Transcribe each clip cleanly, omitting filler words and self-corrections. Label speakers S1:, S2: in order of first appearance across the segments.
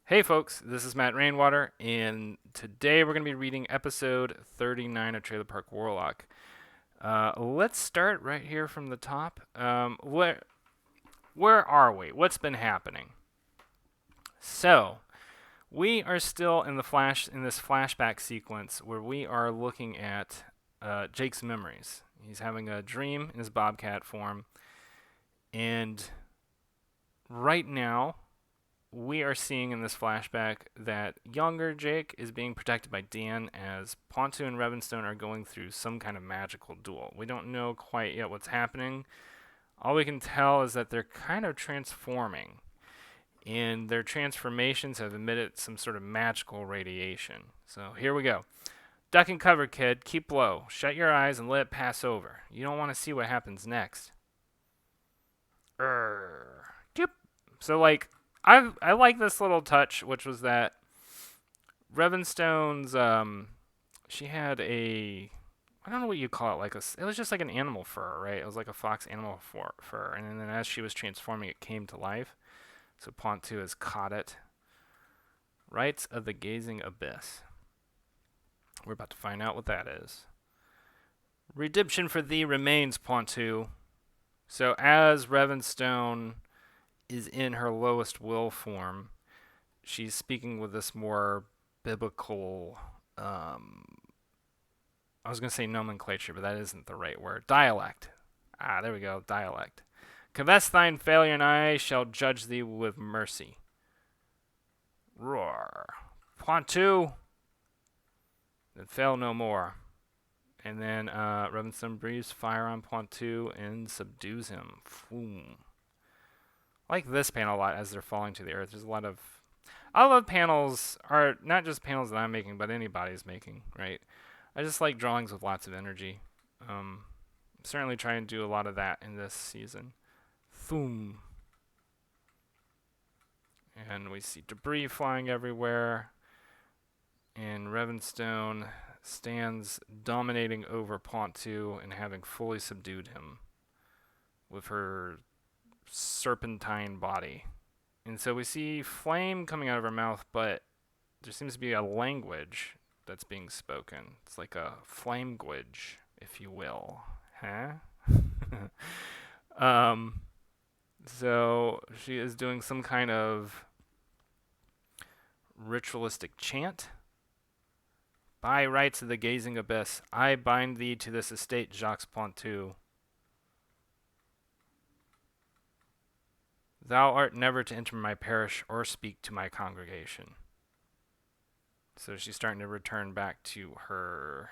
S1: Hey folks, this is Matt Rainwater, and today we're going to be reading episode 39 of Trailer Park Warlock. Let's start right here from the top. Where are we? What's been happening? So, we are still in this flashback sequence where we are looking at Jake's memories. He's having a dream in his bobcat form, and right now we are seeing in this flashback that younger Jake is being protected by Dan as Pointu and Revenstone are going through some kind of magical duel. We don't know quite yet what's happening. All we can tell is that they're kind of transforming, and their transformations have emitted some sort of magical radiation. So here we go. Duck and cover, kid. Keep low. Shut your eyes and let it pass over. You don't want to see what happens next. Yep. So, I like this little touch, which was that Revenstone's she had I don't know what you call it, it was just like an animal fur, right? It was like a fox animal fur, and then as she was transforming, it came to life. So Pointu has caught it. Rites of the Gazing Abyss. We're about to find out what that is. Redemption for thee remains, Pointu. So as Revenstone is in her lowest will form, she's speaking with this more biblical, I was going to say nomenclature, but that isn't the right word. Dialect. There we go, dialect. Confess thine failure, and I shall judge thee with mercy. Roar. Pointu, then fail no more. And then Revenstone breathes fire on Pointu and subdues him. Boom. I like this panel a lot as they're falling to the earth. There's a lot of... I love panels, are not just panels that I'm making, but anybody's making, right? I just like drawings with lots of energy. Certainly trying to do a lot of that in this season. Boom. And we see debris flying everywhere. And Revenstone stands dominating over Pointu and having fully subdued him with her serpentine body. And so we see flame coming out of her mouth, but there seems to be a language that's being spoken. It's like a flameguage, if you will. Huh? So she is doing some kind of ritualistic chant. By rights of the gazing abyss, I bind thee to this estate, Jacques Pointu. Thou art never to enter my parish or speak to my congregation. So she's starting to return back to her,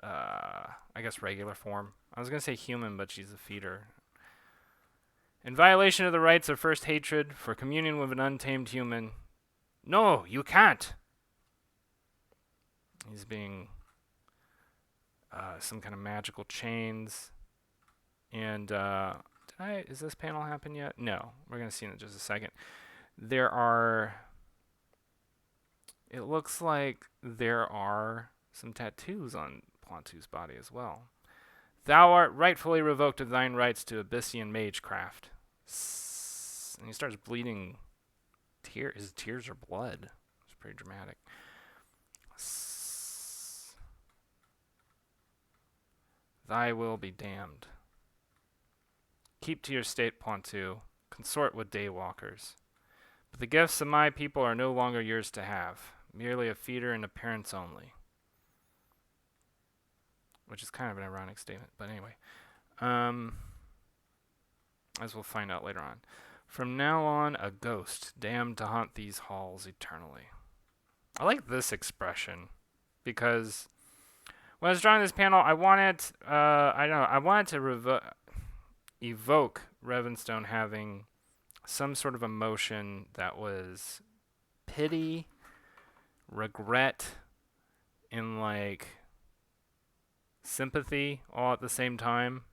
S1: I guess, regular form. I was going to say human, but she's a feeder. In violation of the rights of first hatred for communion with an untamed human. No, you can't. He's being some kind of magical chains. And is this panel happen yet? No. We're going to see in just a second. It looks like there are some tattoos on Pointu's body as well. Thou art rightfully revoked of thine rights to Abyssian magecraft. And he starts bleeding. His tears are blood. It's pretty dramatic. Thy will be damned. Keep to your state, Pointu. Consort with daywalkers. But the gifts of my people are no longer yours to have. Merely a feeder in appearance only. Which is kind of an ironic statement, but anyway. As we'll find out later on. From now on, a ghost, damned to haunt these halls eternally. I like this expression, because when I was drawing this panel, I wanted to evoke Revenstone having some sort of emotion that was pity, regret, and sympathy all at the same time.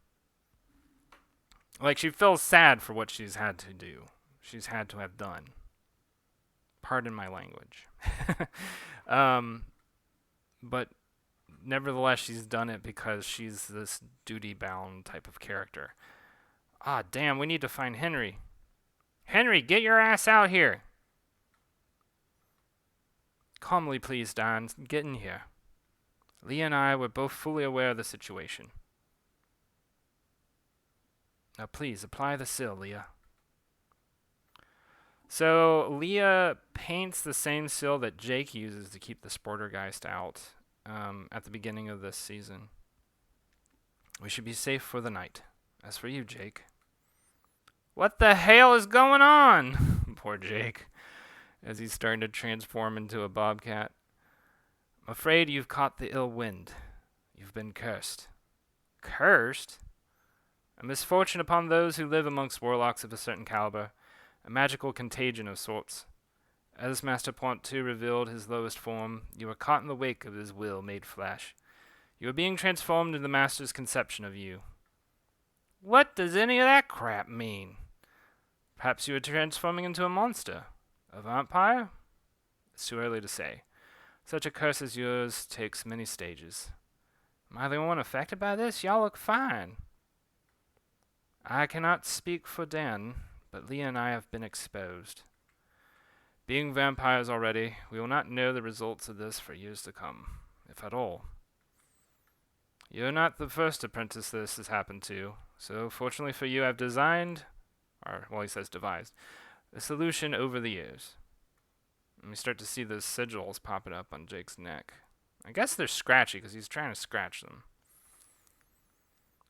S1: Like, she feels sad for what she's had to do. She's had to have done. Pardon my language. But nevertheless, she's done it because she's this duty-bound type of character. Ah, damn, we need to find Henry. Henry, get your ass out here. Calmly, please, Dan. Get in here. Leah and I were both fully aware of the situation. Now, please, apply the seal, Leah. So, Leah paints the same seal that Jake uses to keep the Sportergeist out at the beginning of this season. We should be safe for the night. As for you, Jake. What the hell is going on? Poor Jake, as he's starting to transform into a bobcat. I'm afraid you've caught the ill wind. You've been cursed. Cursed? A misfortune upon those who live amongst warlocks of a certain caliber. A magical contagion of sorts. As Master Pointu revealed his lowest form, you were caught in the wake of his will made flesh. You are being transformed into the Master's conception of you. What does any of that crap mean? Perhaps you are transforming into a monster? A vampire? It's too early to say. Such a curse as yours takes many stages. Am I the only one affected by this? Y'all look fine. I cannot speak for Dan, but Leah and I have been exposed. Being vampires already, we will not know the results of this for years to come, if at all. You're not the first apprentice this has happened to, so fortunately for you, I've devised, a solution over the years. And we start to see those sigils popping up on Jake's neck. I guess they're scratchy because he's trying to scratch them.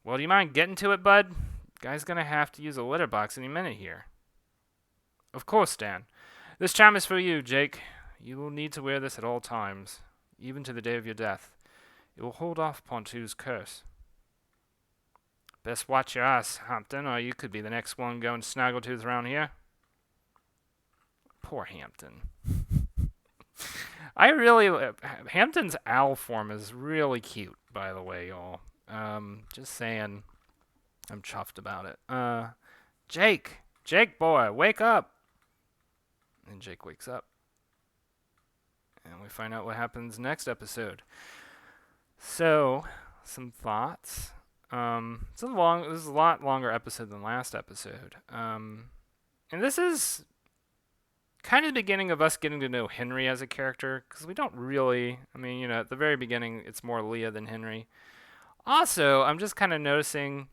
S1: Well, do you mind getting to it, bud? Guy's gonna have to use a litter box any minute here. Of course, Dan. This charm is for you, Jake. You will need to wear this at all times, even to the day of your death. It will hold off Pointu's curse. Best watch your ass, Hampton, or you could be the next one going snaggletooth around here. Poor Hampton. Hampton's owl form is really cute, by the way, y'all. Just saying. I'm chuffed about it. Jake boy, wake up. And Jake wakes up. And we find out what happens next episode. So, some thoughts. This is a lot longer episode than last episode. And this is kind of the beginning of us getting to know Henry as a character, because we don't really, at the very beginning, it's more Leah than Henry. Also, I'm just kind of noticing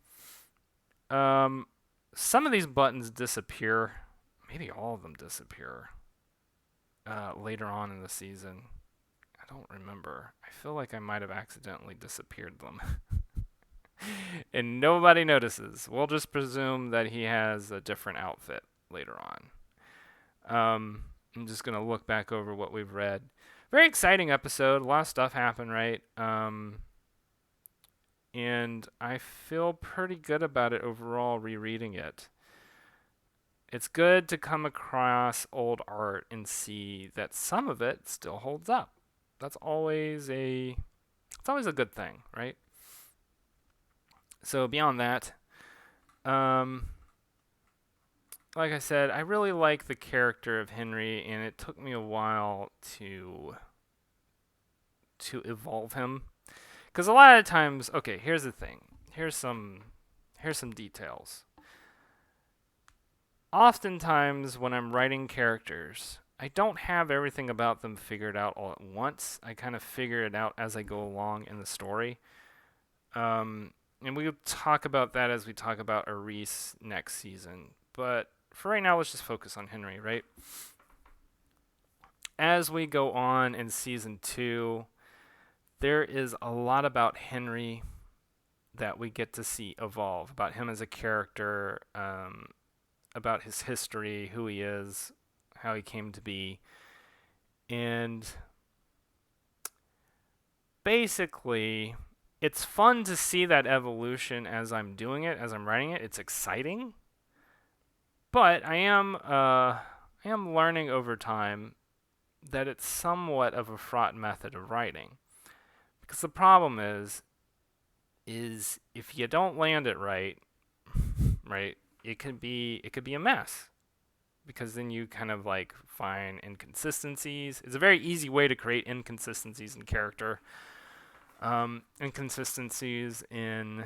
S1: some of these buttons disappear. Maybe all of them disappear later on in the season. I don't remember. I feel like I might have accidentally disappeared them. And nobody notices. We'll just presume that he has a different outfit later on. I'm just going to look back over what we've read. Very exciting episode. A lot of stuff happened, right? And I feel pretty good about it overall rereading it. It's good to come across old art and see that some of it still holds up. It's always a good thing, right? So beyond that, like I said, I really like the character of Henry, and it took me a while to evolve him. Because a lot of times, okay, here's the thing. Here's some details. Oftentimes, when I'm writing characters, I don't have everything about them figured out all at once. I kind of figure it out as I go along in the story. And we'll talk about that as we talk about Rites next season. But for right now, let's just focus on Henry, right? As we go on in season 2, there is a lot about Henry that we get to see evolve, about him as a character, about his history, who he is, how he came to be. And basically, it's fun to see that evolution as I'm doing it, as I'm writing it. It's exciting. But I am learning over time that it's somewhat of a fraught method of writing. Because the problem is if you don't land it right, it could be a mess. Because then you kind of like find inconsistencies. It's a very easy way to create inconsistencies in character. Inconsistencies in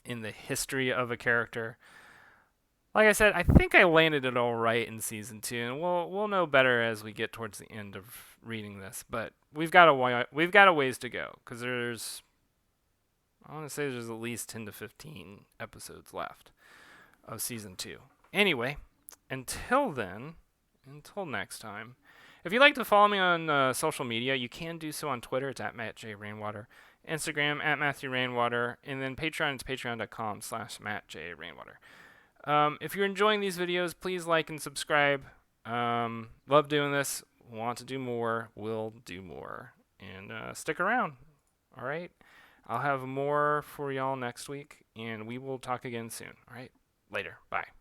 S1: the history of a character. like I said, I think I landed it all right in season 2, and we'll know better as we get towards the end of reading this. But we've got a ways to go because I want to say there's at least 10 to 15 episodes left of season 2. Anyway, until then, until next time. If you'd like to follow me on social media, you can do so on Twitter. It's at MattJRainwater. Instagram at Matthew Rainwater. And then Patreon, it's patreon.com/MattJRainwater. If you're enjoying these videos, please like and subscribe. Love doing this. Want to do more. Will do more. And stick around. All right? I'll have more for y'all next week, and we will talk again soon. All right? Later. Bye.